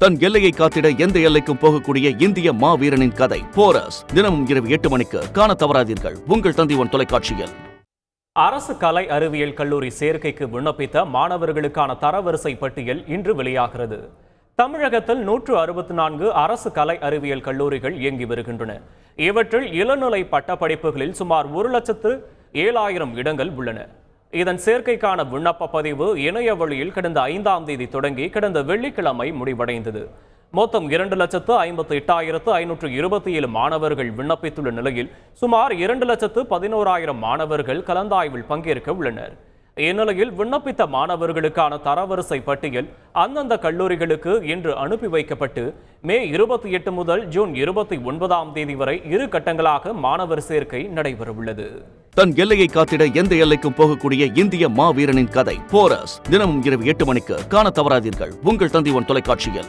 தன் எல்லையை காத்திட எந்த எல்லைக்கும் போகக்கூடிய இந்திய மாவீரனின் கதை போரஸ் தினமும் இரவு 8 மணிக்கு காண தவறாதீர்கள் உங்கள் தந்தி ஒன் தொலைக்காட்சியில். அரசு கலை அறிவியல் கல்லூரி சேர்க்கைக்கு விண்ணப்பித்த மாணவர்களுக்கான தரவரிசை பட்டியல் இன்று வெளியாகிறது. தமிழகத்தில் 164 அரசு கலை அறிவியல் கல்லூரிகள் இயங்கி வருகின்றன. இவற்றில் இளநிலை பட்டப்படிப்புகளில் சுமார் 1,07,000 இடங்கள் உள்ளன. இதன் சேர்க்கைக்கான விண்ணப்ப பதிவு இணைய வழியில் கடந்த 5ஆம் தேதி தொடங்கி கடந்த வெள்ளிக்கிழமை முடிவடைந்தது. மொத்தம் 2,58,527 மாணவர்கள் விண்ணப்பித்துள்ள நிலையில் சுமார் 2,11,000 மாணவர்கள் கலந்தாய்வில் பங்கேற்க உள்ளனர். இந்நிலையில் விண்ணப்பித்த மாணவர்களுக்கான தரவரிசை பட்டியல் அந்தந்த கல்லூரிகளுக்கு இன்று அனுப்பி வைக்கப்பட்டு மே 28 முதல் ஜூன் 29ஆம் தேதி வரை 2 கட்டங்களாக மாணவர் சேர்க்கை நடைபெறவுள்ளது. தன் எல்லையை காத்திட எந்த எல்லைக்கும் போகக்கூடிய இந்திய மாவீரனின் கதை போரஸ் தினமும் இரவு 8 மணிக்கு காண தவறாதீர்கள் உங்கள் தந்தி ஒன் தொலைக்காட்சியில்.